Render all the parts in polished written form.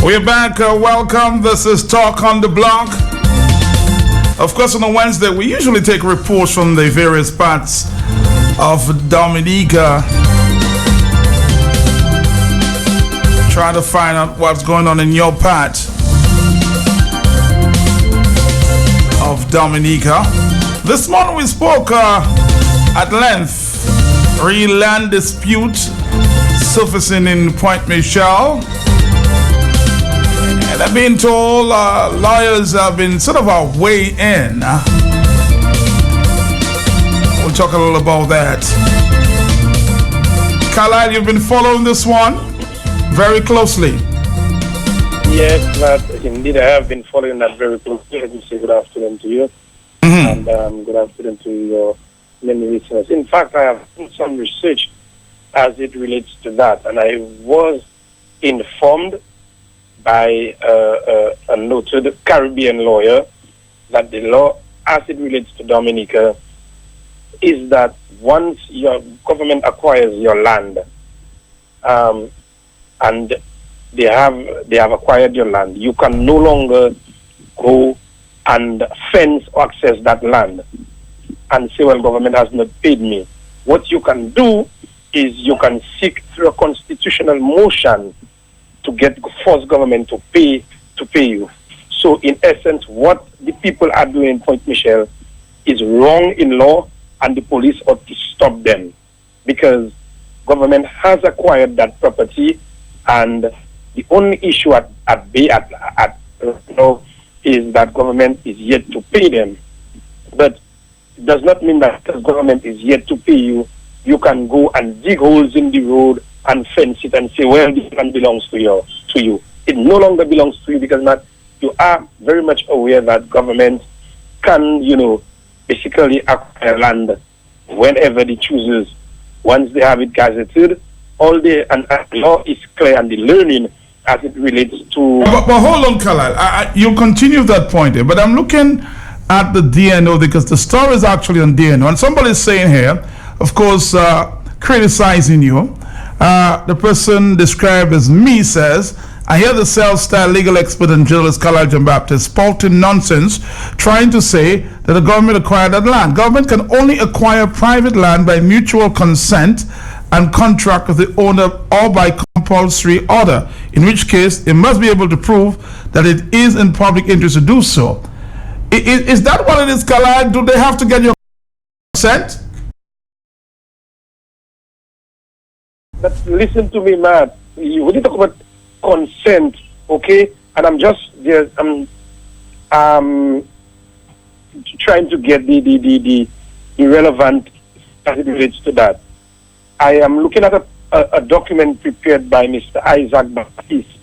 We're back. Welcome. This is Talk on the Block. Of course, on a Wednesday, we usually take reports from the various parts of Dominica. Try to find out what's going on in your part of Dominica. This morning we spoke at length. Land dispute surfacing in Point Michelle. And I've been told lawyers have been sort of a way in. We'll talk a little about that. Carlisle, you've been following this one very closely. Yes, but indeed I have been following that very closely. Let me say good afternoon to you. And good afternoon to your many listeners. In fact, I have done some research as it relates to that, and I was informed by a noted Caribbean lawyer that the law, as it relates to Dominica, is that once your government acquires your land, and they have acquired your land, you can no longer go and fence or access that land and say, well, government has not paid me. What you can do is you can seek through a constitutional motion to force government to pay you. So in essence, what the people are doing in Point Michelle is wrong in law, and the police ought to stop them, because government has acquired that property, and the only issue at now is that government is yet to pay them. But it does not mean that because government is yet to pay you, you can go and dig holes in the road and fence it and say, well, this land belongs to you. It no longer belongs to you, because you are very much aware that government can, basically acquire land whenever they chooses. Once they have it gazetted, all day, and law is clear, and the learning as it relates to... But hold on, Carlisle. You continue that point here, but I'm looking at the DNO, because the story is actually on DNO, and somebody is saying here, of course, criticizing you. The person described as me says, I hear the self-styled legal expert and journalist Carlisle John Baptist spouting nonsense, trying to say that the government acquired that land. Government can only acquire private land by mutual consent and contract with the owner, or by compulsory order, in which case it must be able to prove that it is in public interest to do so. Is that what it is, Carlisle? Do they have to get your consent? But listen to me, Matt. When you talk about consent, okay, and I'm just there. I'm trying to get the relevant as it relates to that. I am looking at a document prepared by Mr. Isaac Baptiste,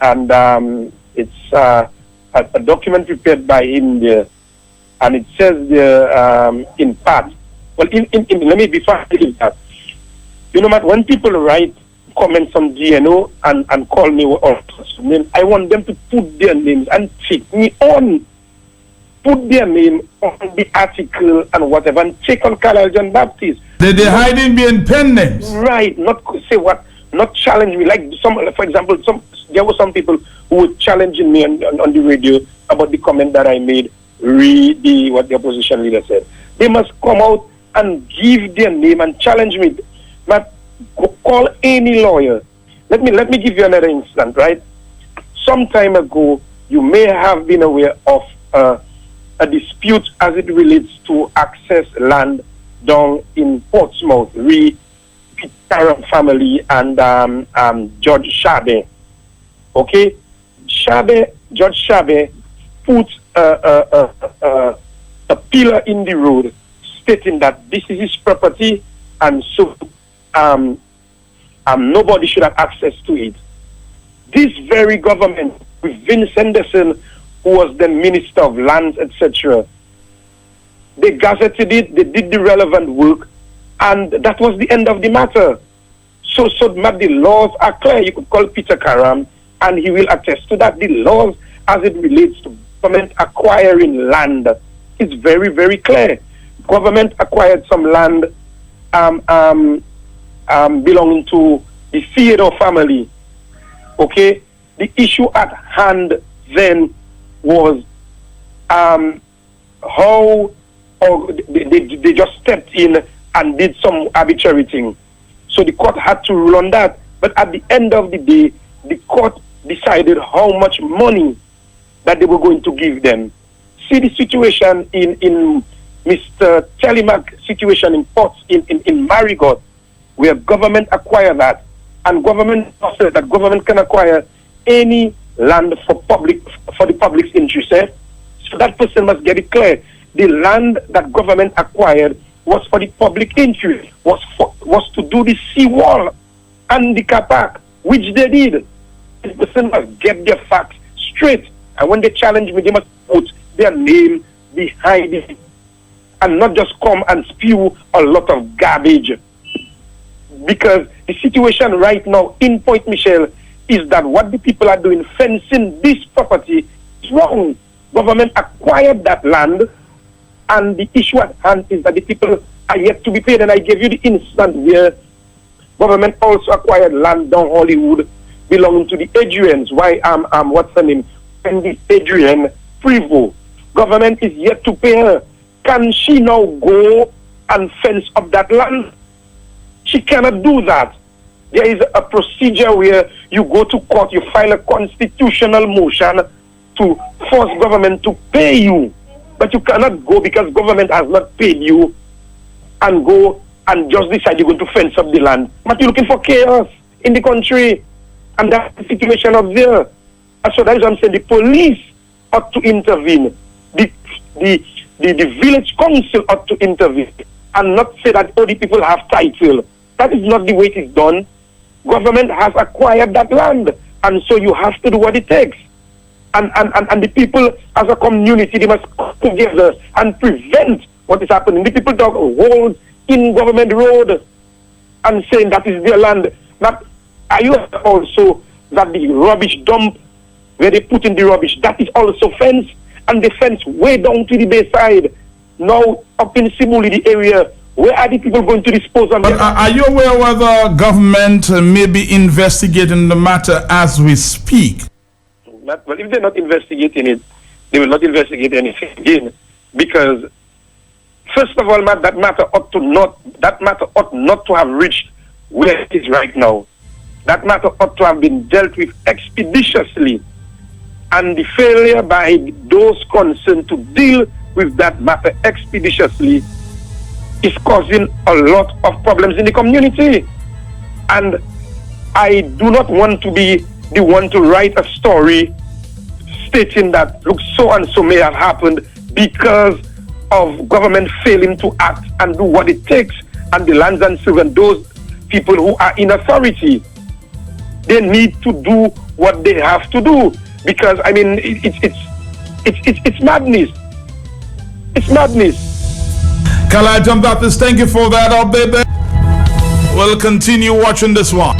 and it's a document prepared by him there, and it says there in part. Well, let me before I leave that. Matt, when people write comments on DNO and call me or name, I want them to put their names and take me on. Put their name on the article and whatever, and take on Carlisle John Baptiste. They're hiding behind pen names. Right, not say what, not challenge me. Like for example, there were some people who were challenging me on the radio about the comment that I made, what the opposition leader said. They must come out and give their name and challenge me. But call any lawyer. Let me give you another instance, right? Some time ago, you may have been aware of a dispute as it relates to access land down in Portsmouth, Peter family and Judge Shabe. Okay, Judge Shabe put a pillar in the road stating that this is his property, and so nobody should have access to it. This very government, with Vince Henderson, who was then Minister of Lands, etc., they gazetted it, they did the relevant work, and that was the end of the matter. So the laws are clear. You could call Peter Karam, and he will attest to that. The laws, as it relates to government acquiring land, is very, very clear. Government acquired some land belonging to the Theodore family. Okay, The issue at hand then was how or they just stepped in and did some arbitrary thing. So the court had to rule on that. But at the end of the day, the court decided how much money that they were going to give them. See the situation in Mr. Telemac situation in Ports in Marigot, where government acquired that, and government said that government can acquire any land for the public's interest. So that person must get it clear. The land that government acquired was for the public interest, was to do the seawall and the car park, which they did. The person must get their facts straight. And when they challenge me, they must put their name behind it and not just come and spew a lot of garbage. Because the situation right now in Point Michel is that what the people are doing, fencing this property, is wrong. Government acquired that land, and the issue at hand is that the people are yet to be paid. And I gave you the instance where government also acquired land down Hollywood belonging to the Adrians. Why what's her name? Wendy Adrian Prevost. Government is yet to pay her. Can she now go and fence up that land? She cannot do that. There is a procedure where you go to court, you file a constitutional motion to force government to pay you. But you cannot go because government has not paid you and go and just decide you're going to fence up the land. But you're looking for chaos in the country. And that's the situation up there. And so that is what I'm saying. The police ought to intervene. The village council ought to intervene and not say that all the people have title. That is not the way it is done. Government has acquired that land, and so you have to do what it takes. And the people as a community, they must come together and prevent what is happening. The people dug holes in government road and saying that is their land. Not, are you also that the rubbish dump where they put in the rubbish, that is also fenced, and the fence way down to the bayside. Now up in Simuli, the area, where are the people going to dispose of? But are you aware whether government may be investigating the matter as we speak? Well, if they're not investigating it, they will not investigate anything again. Because, first of all, that matter ought not to have reached where it is right now. That matter ought to have been dealt with expeditiously. And the failure by those concerned to deal with that matter expeditiously is causing a lot of problems in the community. And I do not want to be the one to write a story stating that, look, so and so may have happened because of government failing to act and do what it takes, and the lands and silver, those people who are in authority, they need to do what they have to do. Because I mean, it's madness. It's madness. Kala John Baptist, thank you for that, oh baby. We'll continue watching this one.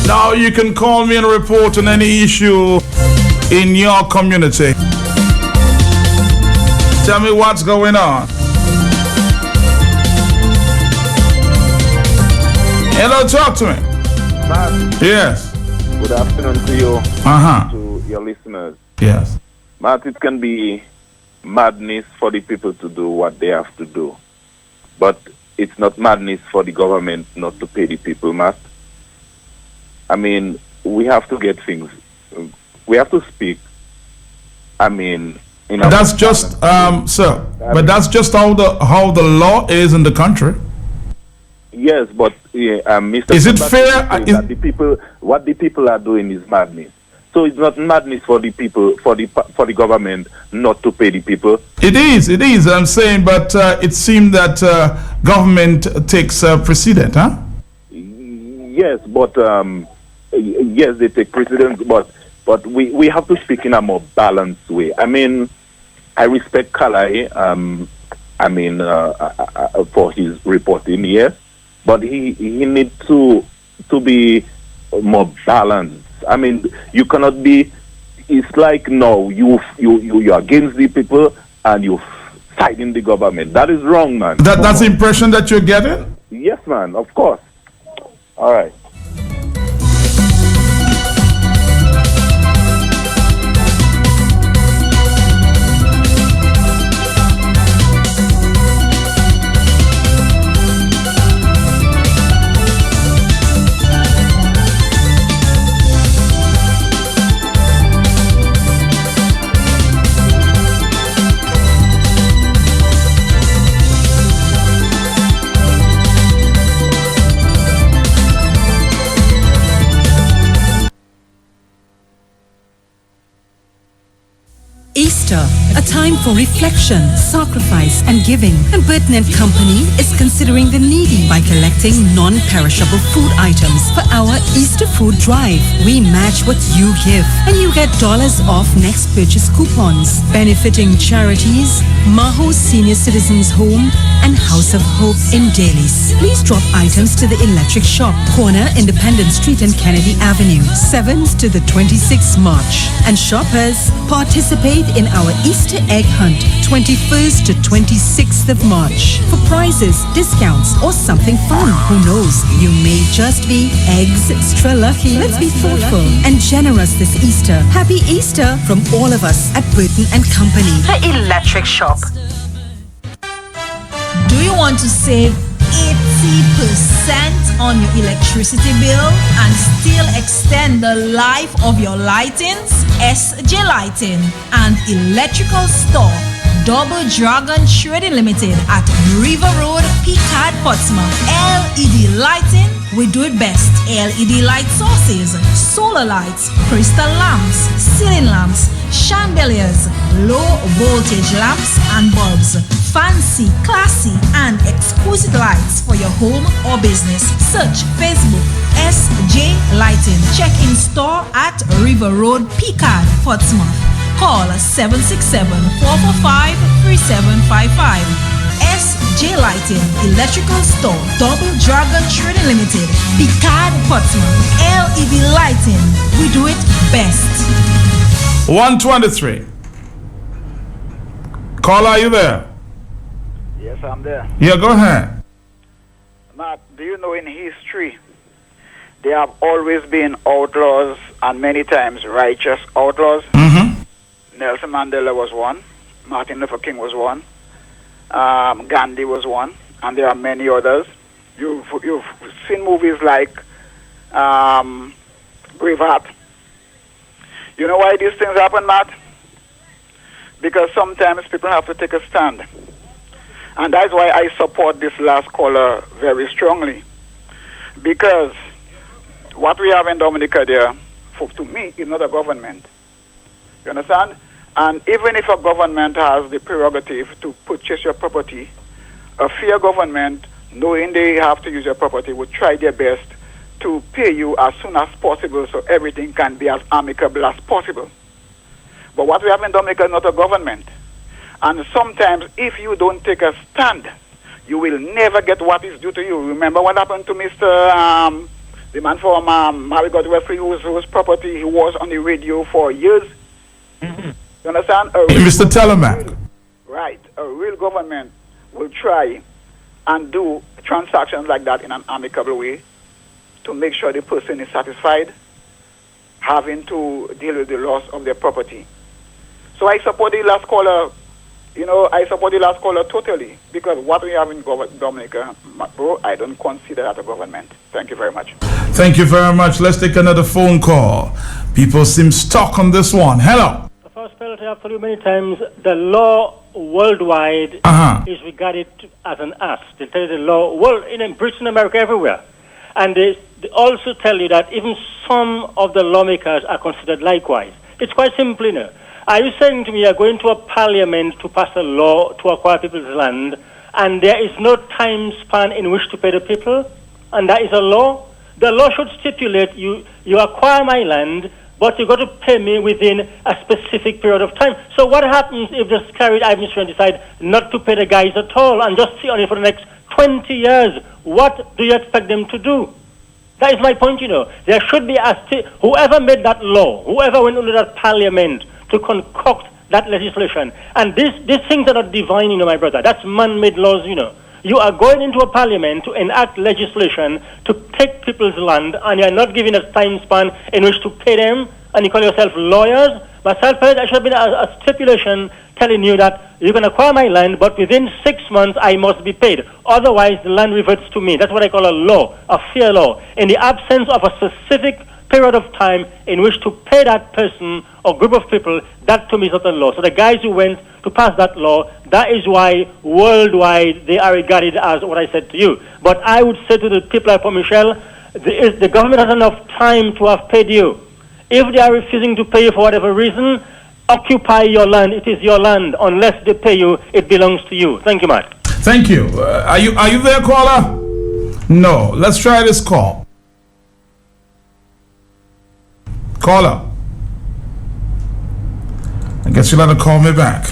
Now you can call me and report on any issue in your community. Tell me what's going on. Hello, talk to me. Matt, Yes. good afternoon to you, Uh-huh. to your listeners. Yes. Matt, it can be madness for the people to do what they have to do. But it's not madness for the government not to pay the people, Matt. I mean, we have to get things. We have to speak. I mean, That's just, sir. But that's just how the law is in the country. Yes, but Mr. Is it Kobach fair? that the people, what the people are doing is madness. So it's not madness for the people, for the government not to pay the people. It is. I'm saying, but it seemed that government takes precedent, huh? Yes, but yes, they take precedence, but we have to speak in a more balanced way. I mean, I respect Kalai, for his reporting, yes, but he needs to be more balanced. I mean, you cannot be. It's like no, you're against the people and you fighting the government. That is wrong, man. That's the impression that you're getting? Yes, man. Of course. All right. Easter, a time for reflection, sacrifice, and giving. And Burton & Company is considering the needy by collecting non-perishable food items for our Easter food drive. We match what you give, and you get dollars off next purchase coupons, benefiting charities, Maho Senior Citizens Home, and House of Hope in Dailies. Please drop items to the Electric Shop, corner Independence Street and Kennedy Avenue, 7th to the 26th March. And shoppers, participate in our Easter egg hunt, 21st to 26th of March. For prizes, discounts, or something fun. Who knows? You may just be eggs extra lucky. Let's be thoughtful and generous this Easter. Happy Easter from all of us at Burton & Company. The Electric Shop. Do you want to save 80% on your electricity bill and still extend the life of your lightings? SJ Lighting and Electrical Store, Double Dragon Trading Limited at River Road, Picard, Portsmouth. LED lighting, we do it best. LED light sources, solar lights, crystal lamps, ceiling lamps, chandeliers, low voltage lamps and bulbs. Fancy, classy, and exquisite lights for your home or business. Search Facebook SJ Lighting. Check in store at River Road, Picard, Portsmouth. Call 767-445-3755. SJ Lighting, Electrical Store, Double Dragon Trading Limited, Picard, Portsmouth. LED lighting, we do it best. 123. Caller, are you there? Yes, I'm there. Yeah, go ahead. Matt, do you know in history, there have always been outlaws and many times righteous outlaws? Mm-hmm. Nelson Mandela was one. Martin Luther King was one. Gandhi was one. And there are many others. You've seen movies like Braveheart. You know why these things happen, Matt? Because sometimes people have to take a stand. And that's why I support this last caller very strongly. Because what we have in Dominica there, to me, is not a government. You understand? And even if a government has the prerogative to purchase your property, a fair government, knowing they have to use your property, would try their best to pay you as soon as possible so everything can be as amicable as possible. But what we have in Dominica is not a government. And sometimes, if you don't take a stand, you will never get what is due to you. Remember what happened to Mr. The man from Marigot Wesley, whose property he was on the radio for years? Mm-hmm. You understand? Mr. Telemac. Right. A real government will try and do transactions like that in an amicable way to make sure the person is satisfied, having to deal with the loss of their property. So I support the last caller. I support the last caller totally, because what we have in Dominica, bro, I don't consider that a government. Thank you very much. Thank you very much. Let's take another phone call. People seem stuck on this one. Hello. The first penalty I've told you many times, the law worldwide is regarded as an ass. They tell you the law, in Britain, America, everywhere. And they also tell you that even some of the lawmakers are considered likewise. It's quite simple, you know. Are you saying to me you're going to a parliament to pass a law to acquire people's land, and there is no time span in which to pay the people? And that is a law? The law should stipulate you acquire my land, but you've got to pay me within a specific period of time. So what happens if the Scarlet administration decide not to pay the guys at all and just sit on it for the next 20 years? What do you expect them to do? That is my point, you know. There should be whoever made that law, whoever went into that parliament to concoct that legislation. And these things are not divine, you know, my brother. That's man-made laws, you know. You are going into a parliament to enact legislation to take people's land, and you're not giving a time span in which to pay them, and you call yourself lawyers. Myself, there should have been a stipulation telling you that you can acquire my land, but within 6 months I must be paid. Otherwise, the land reverts to me. That's what I call a law, a fair law. In the absence of a specific period of time in which to pay that person or group of people, that to me is not a law. So the guys who went to pass that law, that is why worldwide they are regarded as what I said to you. But I would say to the people like Michelle, the government has enough time to have paid you. If they are refusing to pay you for whatever reason, occupy your land. It is your land. Unless they pay you, it belongs to you. Thank you, Matt. Thank you. Are you there, caller? No. Let's try this call. Caller. I guess you'll have to call me back.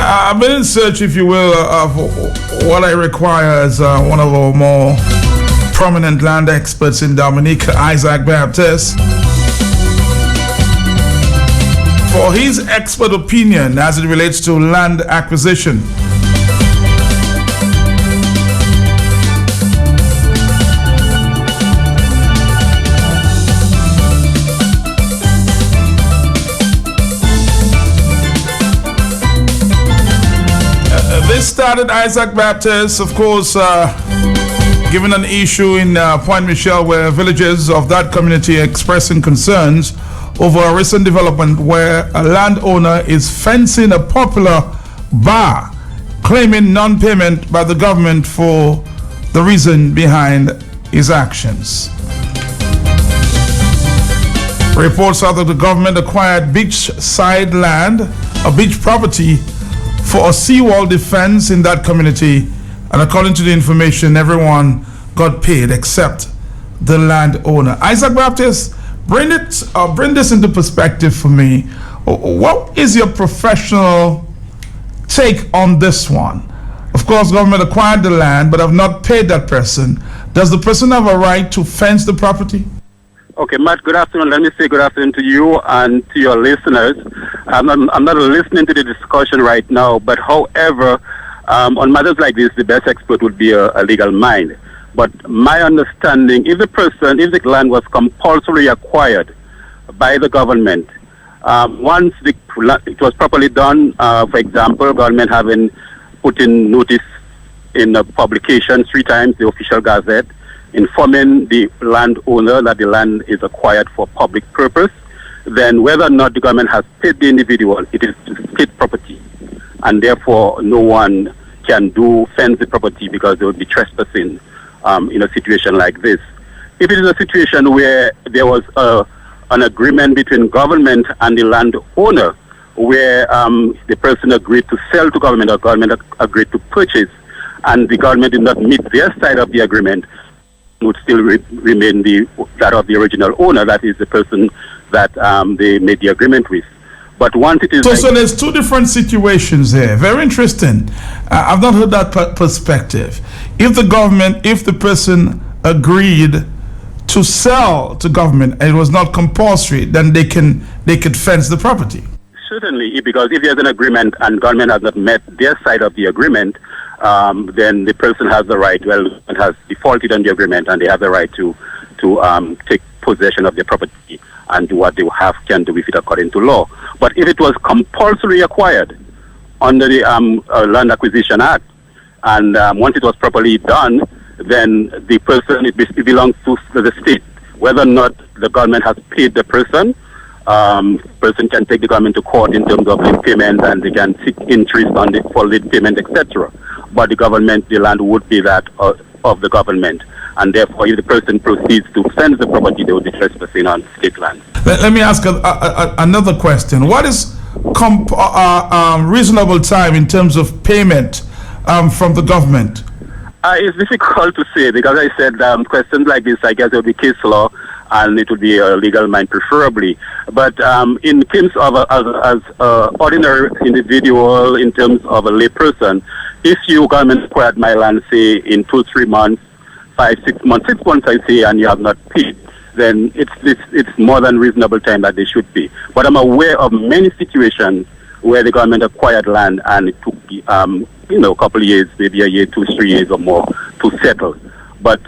I've been in search, if you will, of what I require as one of our more prominent land experts in Dominica, Isaac Baptist, for his expert opinion as it relates to land acquisition. This started Isaac Baptist, of course, given an issue in Point Michelle where villagers of that community expressing concerns over a recent development where a landowner is fencing a popular bar, claiming non-payment by the government for the reason behind his actions. Reports are that the government acquired beachside land, a beach property, for a seawall defense in that community, and according to the information, everyone got paid except the landowner. Isaac Baptist, bring this into perspective for me. What is your professional take on this one? Of course, government acquired the land but have not paid that person. Does the person have a right to fence the property? Okay, Matt, good afternoon. Let me say good afternoon to you and to your listeners. I'm not listening to the discussion right now, but however, on matters like this, the best expert would be a legal mind. But my understanding, if the land was compulsorily acquired by the government, once it was properly done, for example, government having put in notice in a publication 3 times, the official gazette, informing the landowner that the land is acquired for public purpose, then whether or not the government has paid the individual, it is state property. And therefore, no one can fence the property because they would be trespassing in a situation like this. If it is a situation where there was an agreement between government and the landowner, where the person agreed to sell to government or government agreed to purchase, and the government did not meet their side of the agreement, would still remain that of the original owner, that is the person that they made the agreement with. But once it is... So there's 2 different situations here. Very interesting. I've not heard that perspective. If the person agreed to sell to government and it was not compulsory, then they could fence the property. Certainly, because if there's an agreement and government has not met their side of the agreement, then the person has the right, and has defaulted on the agreement, and they have the right to take possession of their property and do what they can do with it according to law. But if it was compulsory acquired under the Land Acquisition Act, and once it was properly done, then the person, it belongs to the state. Whether or not the government has paid the person can take the government to court in terms of late payment, and they can seek interest for late payment, etc. But the land would be that of the government. And therefore, if the person proceeds to fence the property, they would be trespassing on state land. Let me ask another question. What is reasonable time in terms of payment from the government? It's difficult to say because I said questions like this, I guess it would be case law and it would be a legal mind preferably. But in terms of as ordinary individual, in terms of a lay person, if you government acquired my land, say in 2-3 months, 5-6 months, 6 months I say, and you have not paid, then it's more than reasonable time that they should pay. But I'm aware of many situations where the government acquired land and it took a couple of years, maybe a year, 2-3 years or more to settle. But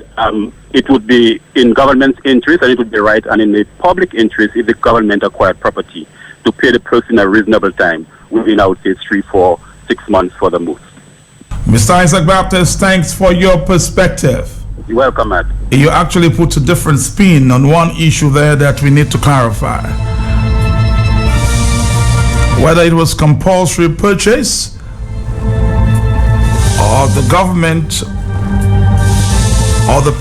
it would be in government's interest, and it would be right, and in the public interest if the government acquired property to pay the person a reasonable time within, I would say, 3, 4, 6 months for the most. Mr. Isaac Baptist, thanks for your perspective. You're welcome, Matt. You actually put a different spin on one issue there that we need to clarify. Whether it was compulsory purchase or the government or the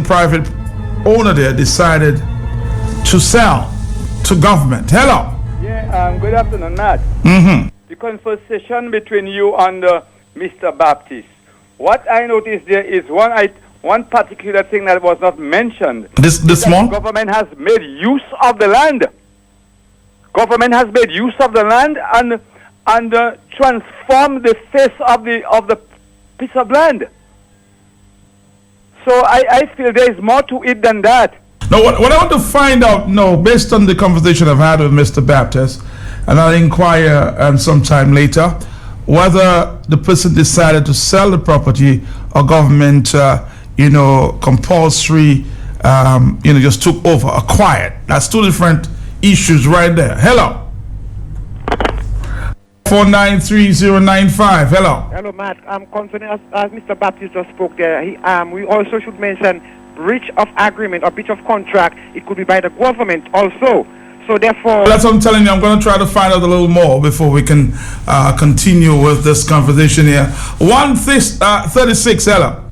private owner there decided to sell to government. Hello. Yeah, good afternoon, Matt. The conversation between you and Mr. Baptist. What I noticed there is one particular thing that was not mentioned. This one? The government has made use of the land. Government has made use of the land, and and transform the face of the piece of land. So I feel there is more to it than that. Now, what I want to find out, based on the conversation I've had with Mr. Baptist, and I'll inquire sometime later, whether the person decided to sell the property or government, compulsory, just took over, acquired. That's two different issues right there. Hello. 493095. Hello. Hello, Matt. I'm concerned as Mr. Baptist just spoke there. We also should mention breach of agreement or breach of contract. It could be by the government also. So therefore, that's what I'm telling you. I'm going to try to find out a little more before we can continue with this conversation here. 136. Hello.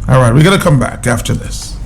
All right, we're going to come back after this.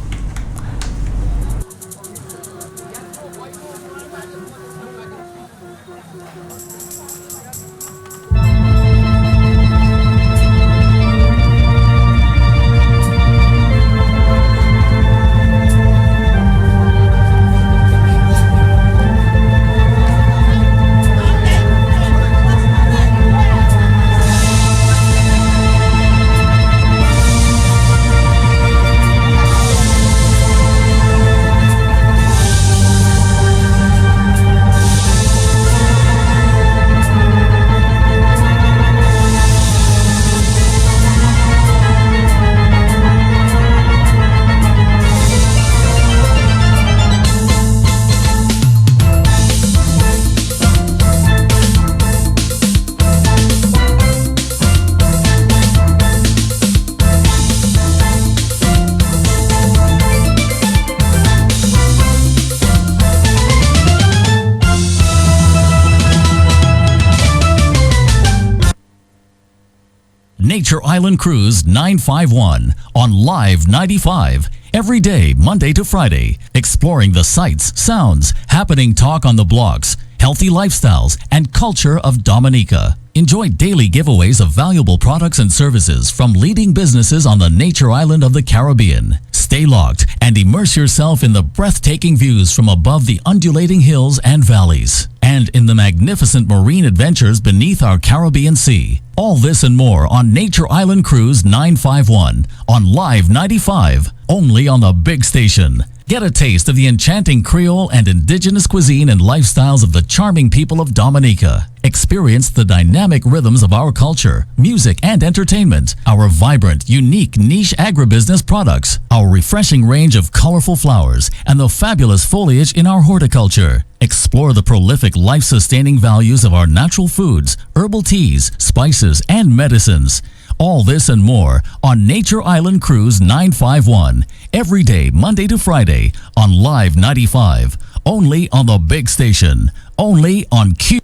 Nature Island Cruise 951 on Live 95. Every day, Monday to Friday. Exploring the sights, sounds, happening talk on the blocks, healthy lifestyles, and culture of Dominica. Enjoy daily giveaways of valuable products and services from leading businesses on the Nature Island of the Caribbean. Stay locked and immerse yourself in the breathtaking views from above the undulating hills and valleys, and in the magnificent marine adventures beneath our Caribbean Sea. All this and more on Nature Island Cruise 951 on Live 95, only on the big station. Get a taste of the enchanting Creole and indigenous cuisine and lifestyles of the charming people of Dominica. Experience the dynamic rhythms of our culture, music, and entertainment, our vibrant, unique niche agribusiness products, our refreshing range of colorful flowers, and the fabulous foliage in our horticulture. Explore the prolific life-sustaining values of our natural foods, herbal teas, spices, and medicines. All this and more on Nature Island Cruise 951. Every day, Monday to Friday, on Live 95. Only on the big station. Only on Q.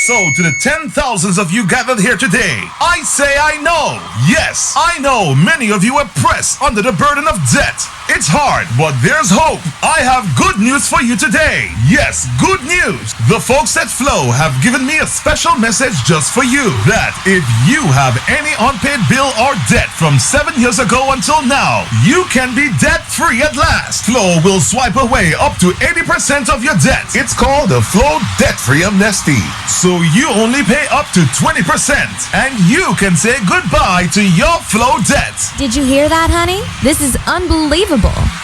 So, to the 10,000s of you gathered here today, I say I know. Yes, I know many of you are pressed under the burden of debt. It's hard, but there's hope. I have good news for you today. Yes, good news. The folks at Flow have given me a special message just for you. That if you have any unpaid bill or debt from 7 years ago until now, you can be debt-free at last. Flow will swipe away up to 80% of your debt. It's called the Flow Debt-Free Amnesty. So you only pay up to 20% and you can say goodbye to your Flow debt. Did you hear that, honey? This is unbelievable.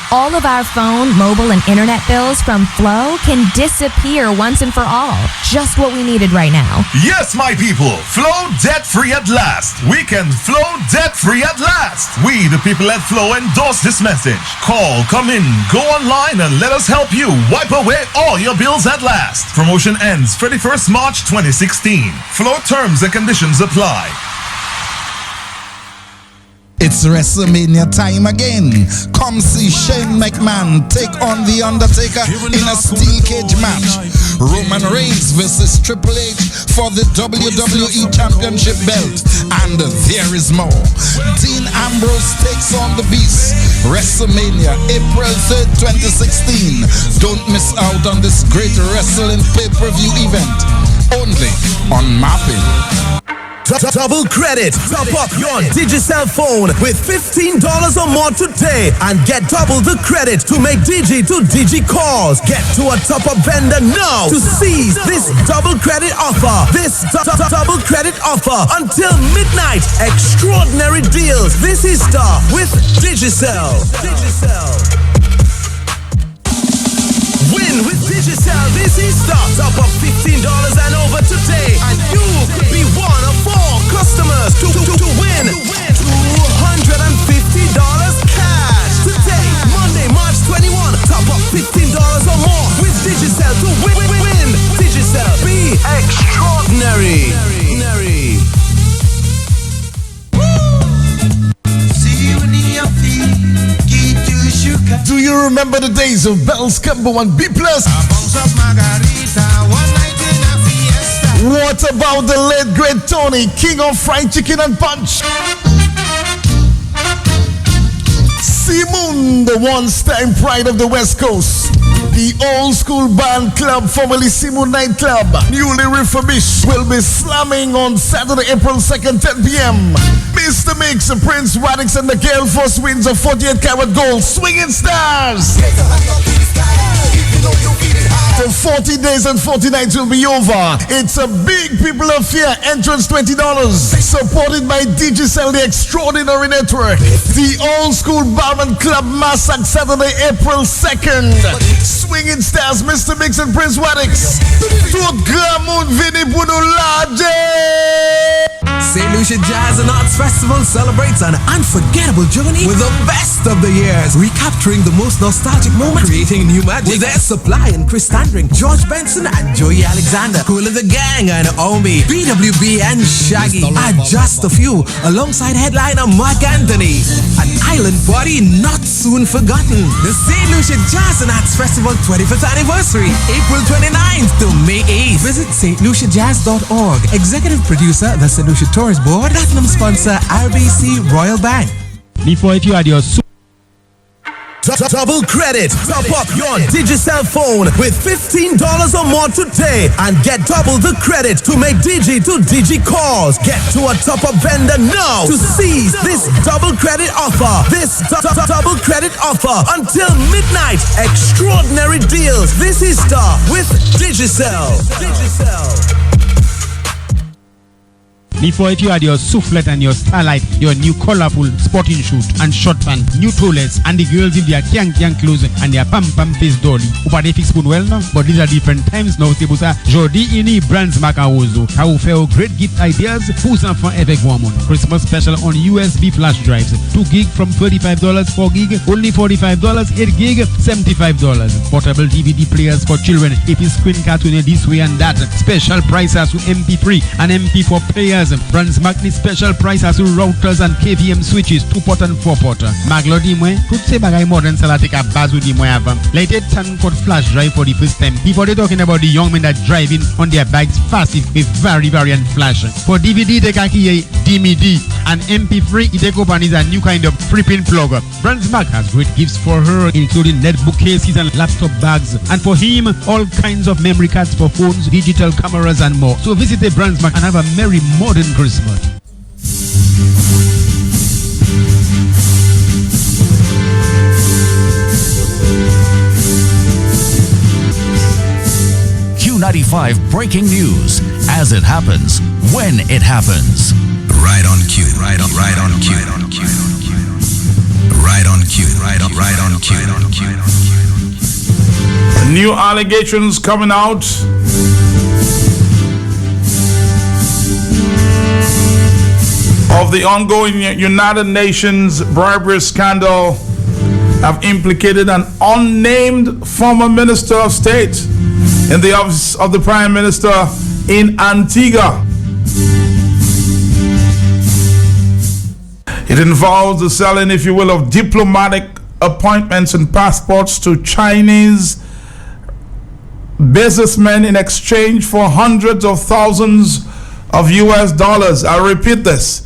All of our phone, mobile, and internet bills from Flow can disappear once and for all. Just what we needed right now. Yes, my people. Flow debt-free at last. We can flow debt-free at last. We, the people at Flow, endorse this message. Call, come in, go online, and let us help you wipe away all your bills at last. Promotion ends 31st March 2016. Flow terms and conditions apply. It's WrestleMania time again. Come see Shane McMahon take on The Undertaker in a steel cage match. Roman Reigns versus Triple H for the WWE Championship belt. And there is more. Dean Ambrose takes on The Beast. WrestleMania, April 3rd, 2016. Don't miss out on this great wrestling pay-per-view event. Only on Mapping. Double credit. Top up your Digicel phone with $15 or more today and get double the credit to make Digi to Digi calls. Get to a top-up vendor now to seize this double credit offer. This double credit offer until midnight. Extraordinary deals. This is Star with Digicel. Win with Digicel this Easter. Top up $15 and over today, and you could be one of 4 customers to win $250 cash. Today, Monday, March 21, top up $15 or more with Digicel to win. Digicel, be extraordinary. Do you remember the days of Bell's Combo 1B+? What about the late great Tony, king of fried chicken and punch? Simon, the once-time pride of the West Coast. The old school band club, formerly Simon Nightclub, newly refurbished, will be slamming on Saturday, April 2nd, 10 p.m. Mr. Mix, Prince Radix, and the Gale Force wins of 48 karat gold, Swinging Stars. For 40 days and 40 nights will be over. It's a big people affair. Entrance $20. Supported by Digicel, the extraordinary network. The old school barman club massacre Saturday, April 2nd. Swinging Stars, Mr. Mix and Prince Radix. Programun Vini Bunulaje. St. Lucia Jazz and Arts Festival celebrates an unforgettable journey with the best of the years, recapturing the most nostalgic moments, creating new magic with their Supply and Chris Standring, George Benson and Joey Alexander, Cool of the Gang and Omi, BWB and Shaggy are just a few, alongside headliner Mark Anthony. An island party not soon forgotten. The St. Lucia Jazz and Arts Festival 25th anniversary, April 29th to May 8th. Visit stluciajazz.org. Executive producer, the St. Lucia Tourist Board. Platinum sponsor, RBC Royal Bank. Before if you had your Double credit. Top up your Digicel phone with $15 or more today and get double the credit to make Digi to Digi calls. Get to a top-up vendor now to seize this double credit offer. This double credit offer until midnight. Extraordinary deals. This is Star with Digicel. Before if you had your soufflet and your starlight, your new colorful sporting shoot and short pant, new toilets, and the girls with their kyang clothes and their pam face dolly. Upa de fix spoon well now, but these are different times now. Tibusa Jody Ini Brands Macaozo. How fair great gift ideas. Pousse enfant avec woman. Christmas special on USB flash drives. 2 gig from $35, 4 gig only $45, 8 gig $75. Portable DVD players for children. If you screen cartoon this way and that. Special prices to MP3 and MP4 players. Brands Magnet special price as routers and KVM switches 2-port and 4-port. Maglo di mwen, tout se bagay modern sa la take a bazou di mwen avam. Later 10-port flash drive for the first time. People they talking about the young men that driving on their bikes fast with very variant flash. For DVD they can kiye DMD and MP3 it take up and is a new kind of free-pin plug. Brands Mag has great gifts for her including netbook cases and laptop bags, and for him all kinds of memory cards for phones, digital cameras and more. So visit the Brands Mag and have a merry modern Christmas. Q95 breaking news. As it happens, when it happens. Right on cue. Right on cue. Right on cue. New allegations coming out. Of the ongoing United Nations bribery scandal have implicated an unnamed former Minister of State in the office of the Prime Minister in Antigua. It involves the selling, if you will, of diplomatic appointments and passports to Chinese businessmen in exchange for hundreds of thousands of US dollars. I repeat this.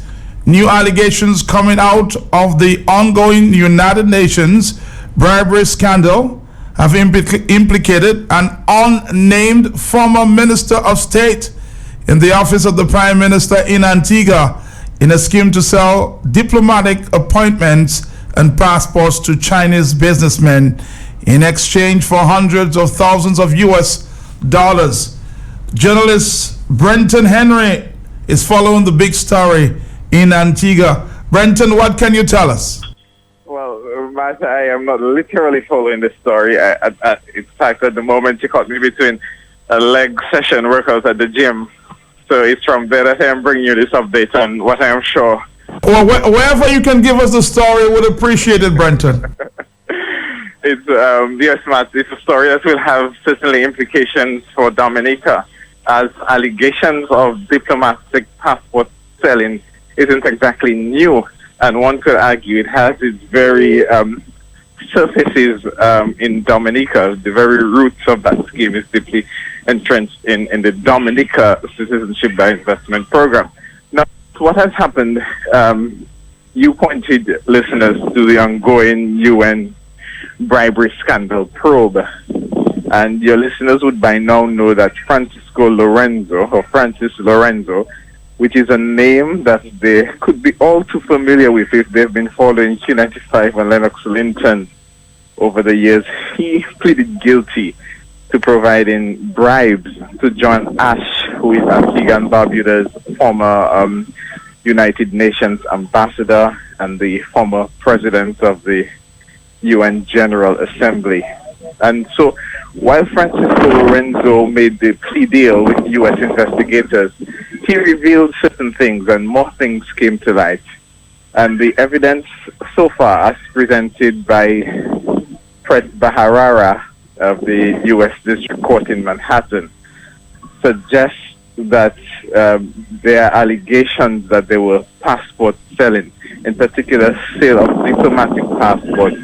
New allegations coming out of the ongoing United Nations bribery scandal have implicated an unnamed former Minister of State in the office of the Prime Minister in Antigua in a scheme to sell diplomatic appointments and passports to Chinese businessmen in exchange for hundreds of thousands of US dollars. Journalist Brenton Henry is following the big story in Antigua. Brenton, what can you tell us? Well, Matt, I am not literally following the story. In fact, at the moment, you caught me between a leg session workout at the gym. So it's from there that I am bringing you this update on what I am sure. Well, wherever you can give us the story, would appreciate it, Brenton. It's, yes, Matt, it's a story that will have certainly implications for Dominica, as allegations of diplomatic passport selling isn't exactly new, and one could argue it has its very surfaces in Dominica. The very roots of that scheme is deeply entrenched in the Dominica Citizenship by Investment Program. Now, what has happened, you pointed, listeners, to the ongoing UN bribery scandal probe, and your listeners would by now know that Francis Lorenzo, which is a name that they could be all too familiar with if they've been following Q95 and Lennox Linton over the years. He pleaded guilty to providing bribes to John Ash, who is Antigua and Barbuda's former United Nations ambassador and the former president of the UN General Assembly. And so, while Francisco Lorenzo made the plea deal with U.S. investigators, he revealed certain things and more things came to light. And the evidence so far, as presented by Pret Baharara of the U.S. District Court in Manhattan, suggests that there are allegations that there were passport selling, in particular sale of diplomatic passports,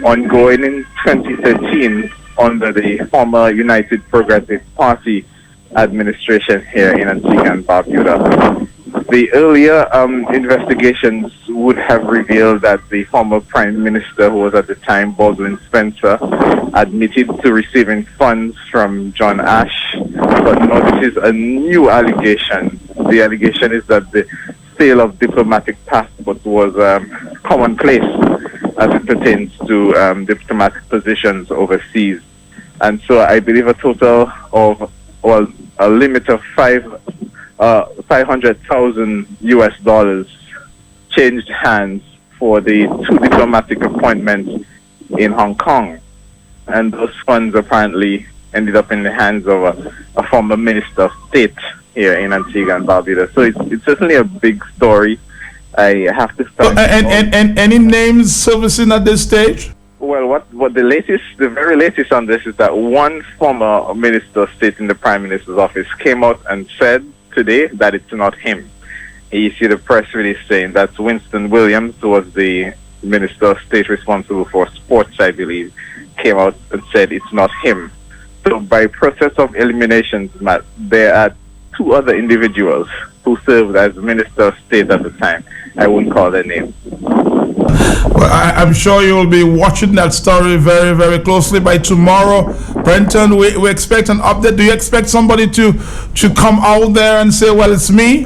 ongoing in 2013 under the former United Progressive Party administration here in Antigua and Barbuda. The earlier investigations would have revealed that the former Prime Minister, who was at the time Baldwin Spencer, admitted to receiving funds from John Ash. But now this is a new allegation. The allegation is that the sale of diplomatic passports was commonplace as it pertains to diplomatic positions overseas. And so I believe a total of, well, a limit of $500,000 US changed hands for the 2 diplomatic appointments in Hong Kong. And those funds apparently ended up in the hands of a former Minister of State here in Antigua and Barbuda. So it's certainly a big story. I have to start. And any names surfacing at this stage? Well, what the very latest on this is that one former Minister of State in the Prime Minister's office came out and said today that it's not him. He issued a press release saying that's Winston Williams, who was the Minister of State responsible for sports, I believe, came out and said it's not him. So by process of elimination, Matt, there are 2 other individuals who served as Minister of State at the time. I won't call their names. Well, I'm sure you will be watching that story very, very closely by tomorrow. Brenton, we expect an update. Do you expect somebody to come out there and say, well, it's me?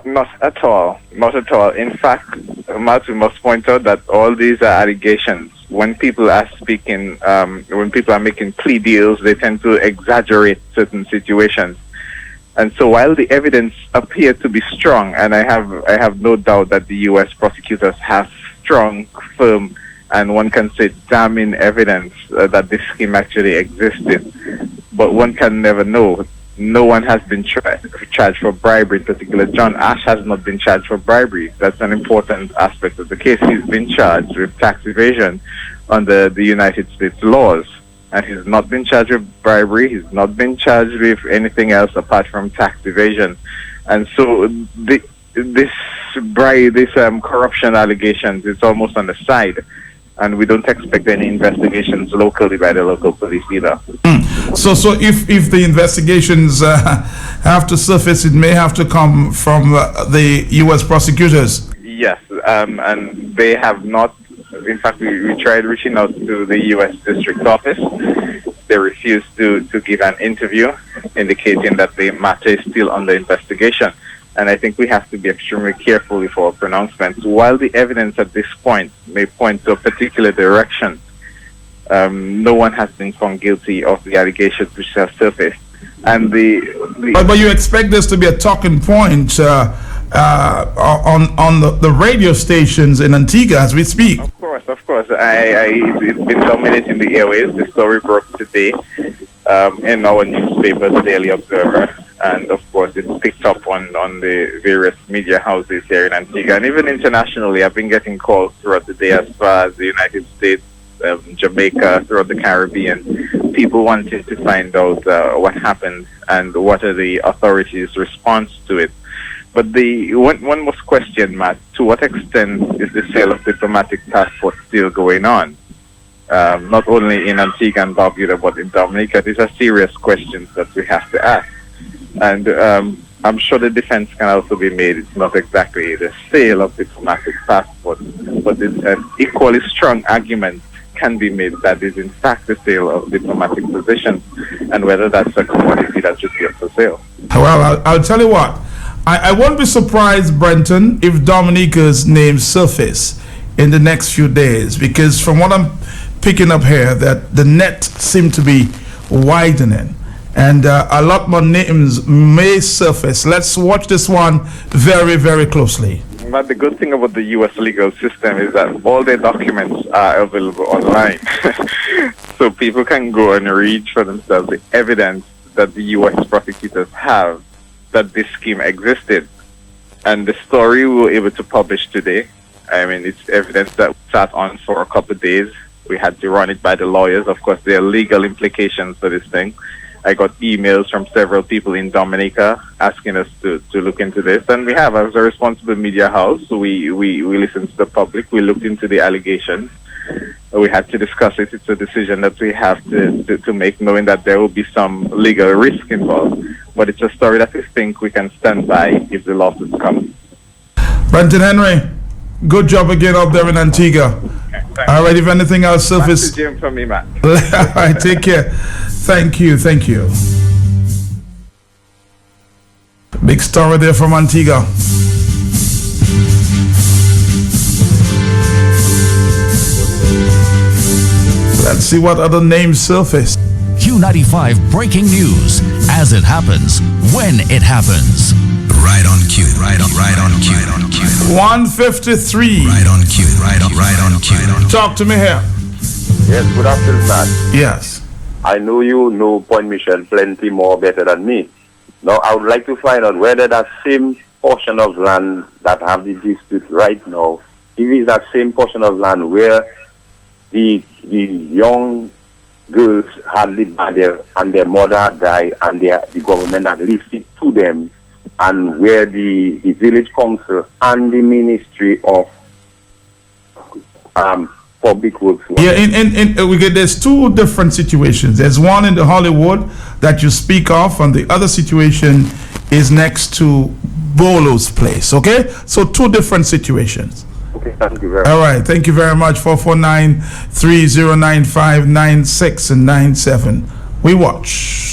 Not at all. Not at all. In fact, Matt, we must point out that all these are allegations. When people are speaking, when people are making plea deals, they tend to exaggerate certain situations. And so while the evidence appeared to be strong, and I have no doubt that the U.S. prosecutors have strong, firm, and one can say damning evidence that this scheme actually existed, but one can never know. No one has been charged for bribery. In particular, John Ash has not been charged for bribery. That's an important aspect of the case. He's been charged with tax evasion under the United States laws. And he's not been charged with bribery. He's not been charged with anything else apart from tax evasion. And so this corruption allegations, it's almost on the side. And we don't expect any investigations locally by the local police either. So if the investigations have to surface, it may have to come from the U.S. prosecutors. Yes, and they have not. In fact, we tried reaching out to the U.S. District Office, they refused to give an interview, indicating that the matter is still under investigation. And I think we have to be extremely careful with our pronouncements. While the evidence at this point may point to a particular direction, no one has been found guilty of the allegations which have surfaced. And but you expect this to be a talking point on the radio stations in Antigua as we speak? Of course. It's been dominating the airways. The story broke today in our newspaper, the Daily Observer, and of course it's picked up on the various media houses here in Antigua, and even internationally. I've been getting calls throughout the day as far as the United States, Jamaica, throughout the Caribbean, people wanting to find out what happened and what are the authorities' response to it. But one must question, Matt, to what extent is the sale of diplomatic passports still going on? Not only in Antigua and Barbuda, but in Dominica. These are serious questions that we have to ask. And I'm sure the defense can also be made. It's not exactly the sale of diplomatic passports, but it's an equally strong argument can be made that is in fact the sale of diplomatic positions, and whether that's a commodity that should be up for sale. Well, I'll tell you what. I won't be surprised, Brenton, if Dominica's name surface in the next few days, because from what I'm picking up here, that the net seemed to be widening, and a lot more names may surface. Let's watch this one very, very closely. But the good thing about the U.S. legal system is that all their documents are available online. So people can go and read for themselves the evidence that the U.S. prosecutors have that this scheme existed. And the story we were able to publish today, I mean, it's evidence that sat on for a couple of days. We had to run it by the lawyers. Of course, there are legal implications for this thing. I got emails from several people in Dominica asking us to look into this. And we have, as a responsible media house, we listened to the public. We looked into the allegations. We had to discuss it. It's a decision that we have to make, knowing that there will be some legal risk involved. But it's a story that we think we can stand by if the lawsuits come. Brenton Henry, good job again up there in Antigua. All right, if anything else surface. Back to Jim from me, Matt. All right, take care. Thank you. Big story there from Antigua. Let's see what other names surface. Q95 breaking news as it happens, when it happens. Right on cue. Right on cue. 153. Right on cue. Right on cue. Talk to me here. Yes, good afternoon, Matt. Yes. I know you know Point Michel plenty more better than me. Now, I would like to find out whether that same portion of land that have the dispute right now, if it's that same portion of land where the young girls had lived there and their mother died and the government had listed to them, and where the village council and the Ministry of Public Works. Yeah, we get there's two different situations. There's one in the Hollywood that you speak of, and the other situation is next to Bolo's place. Okay, so two different situations. Okay, thank you very much. All right, thank you very much. 449-3095-96 and 97. We watch.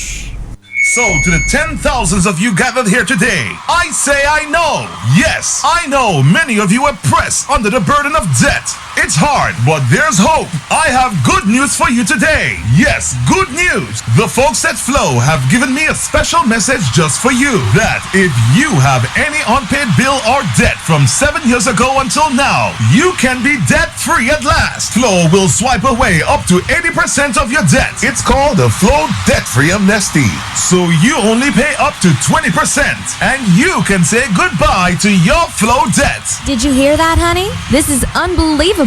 So, to the 10,000s of you gathered here today, I say I know. Yes, I know many of you are pressed under the burden of debt. It's hard, but there's hope. I have good news for you today. Yes, good news. The folks at Flow have given me a special message just for you. That if you have any unpaid bill or debt from 7 years ago until now, you can be debt-free at last. Flow will swipe away up to 80% of your debt. It's called the Flow Debt-Free Amnesty. So you only pay up to 20%, and you can say goodbye to your Flow debt. Did you hear that, honey? This is unbelievable.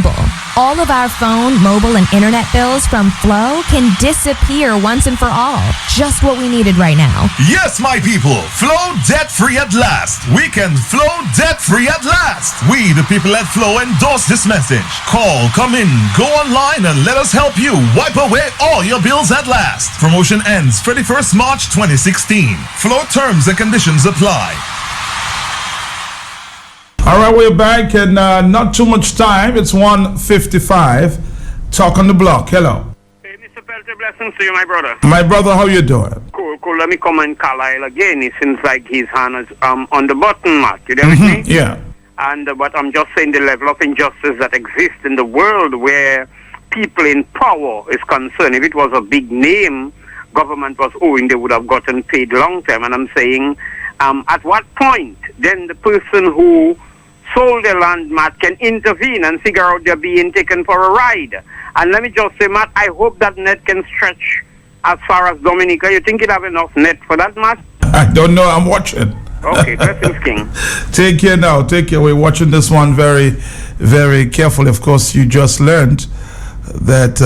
All of our phone, mobile, and internet bills from Flow can disappear once and for all. Just what we needed right now. Yes, my people, Flow debt-free at last. We can flow debt-free at last. We, the people at Flow, endorse this message. Call, come in, go online, and let us help you wipe away all your bills at last. Promotion ends 31st March 2016. Flow terms and conditions apply. All right, we're back, and not too much time. It's 1:55. Talk on the block. Hello. Hey, Mr. Blessings to you, my brother. My brother, how you doing? Cool. Let me comment Carlisle again. It seems like his hand is on the button, Mark. You know what I mean? Yeah. And but I'm just saying the level of injustice that exists in the world where people in power is concerned. If it was a big name government was owing, they would have gotten paid long term. And I'm saying, at what point then the person who sold the land, Matt, can intervene and figure out they're being taken for a ride? And let me just say, Matt, I hope that net can stretch as far as Dominica. You think it have enough net for that, Matt? I don't know. I'm watching. Okay, blessings, King. Take care now. Take care. We're watching this one very, very carefully. Of course, you just learned that,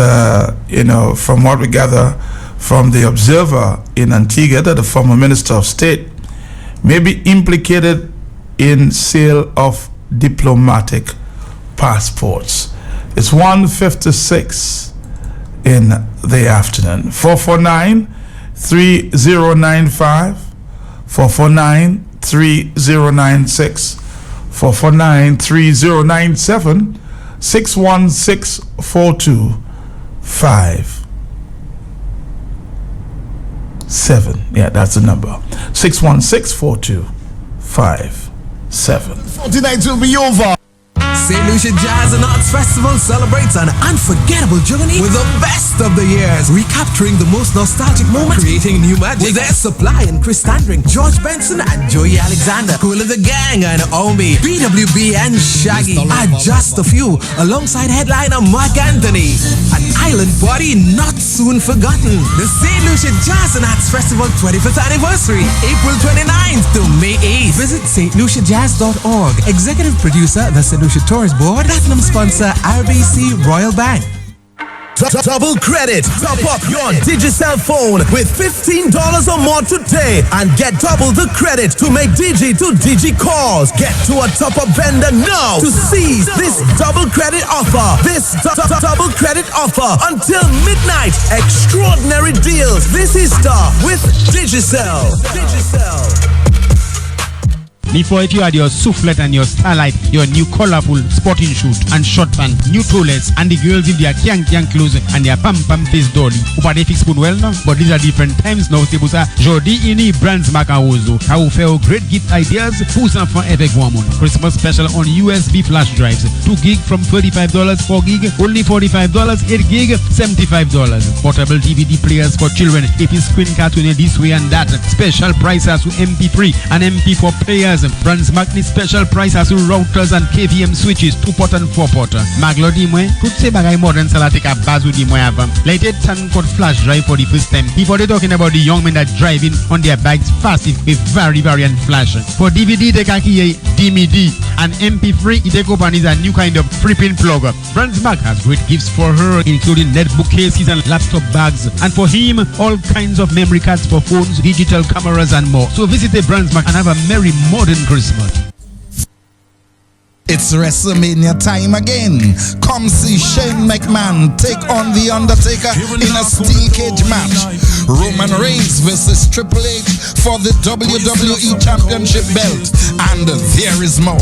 from what we gather from the Observer in Antigua, that the former Minister of State may be implicated in sale of diplomatic passports. It's 1:56 in the afternoon. 449-3095, 449-3096, 449-3097, 616-425. 7. Yeah, that's the number. 616-425-7. 49 will be over. St. Lucia Jazz and Arts Festival celebrates an unforgettable journey with the best of the years, recapturing the most nostalgic moments, creating new magic with their Supply and Chris Standring, George Benson and Joey Alexander, Cool of the Gang and Omi, BWB and Shaggy are just a few, alongside headliner Mark Anthony. An island party not soon forgotten. The St. Lucia Jazz and Arts Festival 25th anniversary, April 29th to May 8th. Visit stluciajazz.org. Executive producer, the St. Lucia Tourist Board, platinum sponsor RBC Royal Bank. Double credit. Top up your Digicel phone with $15 or more today and get double the credit to make Digi to Digi calls. Get to a top up vendor now to seize this double credit offer. This double credit offer until midnight. Extraordinary deals this Easter with Digicel. Before, if you had your soufflet and your starlight, your new colorful sporting shoot and short pant, new toilets, and the girls in their kyang clothes and their pam face dolly. Upade fix spoon well now, but these are different times now. Tebusa Jodi ini brands Makaozo. How fail great gift ideas. Pousse enfant avec woman. Christmas special on USB flash drives. 2 gig from $35, 4 gig only $45, 8 gig $75. Portable DVD players for children. AP screen cartoon this way and that. Special prices to MP3 and MP4 players. Brands Magni special prices to routers and KVM switches 2-port and 4-port. Maglo di mwen, tout se bagay modern sa la take a bazou di mwen avam. Later 10-code flash drive for the first time. People they talking about the young men that driving on their bikes fast with very variant flash. For DVD they can hear DMD and MP3 it take up and is a new kind of pre-pin plug. Brands Mag has great gifts for her, including netbook cases and laptop bags, and for him all kinds of memory cards for phones, digital cameras and more. So visit the Brands Mag and have a merry modern Christmas. It's WrestleMania time again. Come see Shane McMahon take on The Undertaker in a steel cage match. Roman Reigns versus Triple H for the WWE Championship belt. And there is more.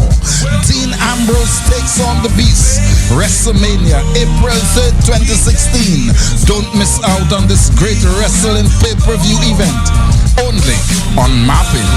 Dean Ambrose takes on the Beast. WrestleMania, April 3rd, 2016. Don't miss out on this great wrestling pay-per-view event. Only on Mapping.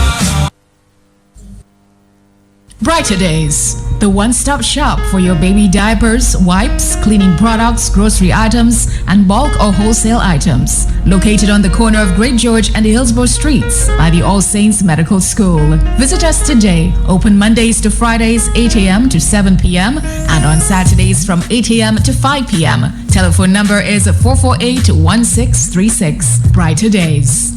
Brighter Days, the one-stop shop for your baby diapers, wipes, cleaning products, grocery items, and bulk or wholesale items. Located on the corner of Great George and Hillsborough Streets by the All Saints Medical School. Visit us today. Open Mondays to Fridays, 8 a.m. to 7 p.m. and on Saturdays from 8 a.m. to 5 p.m. Telephone number is 448-1636. Brighter Days.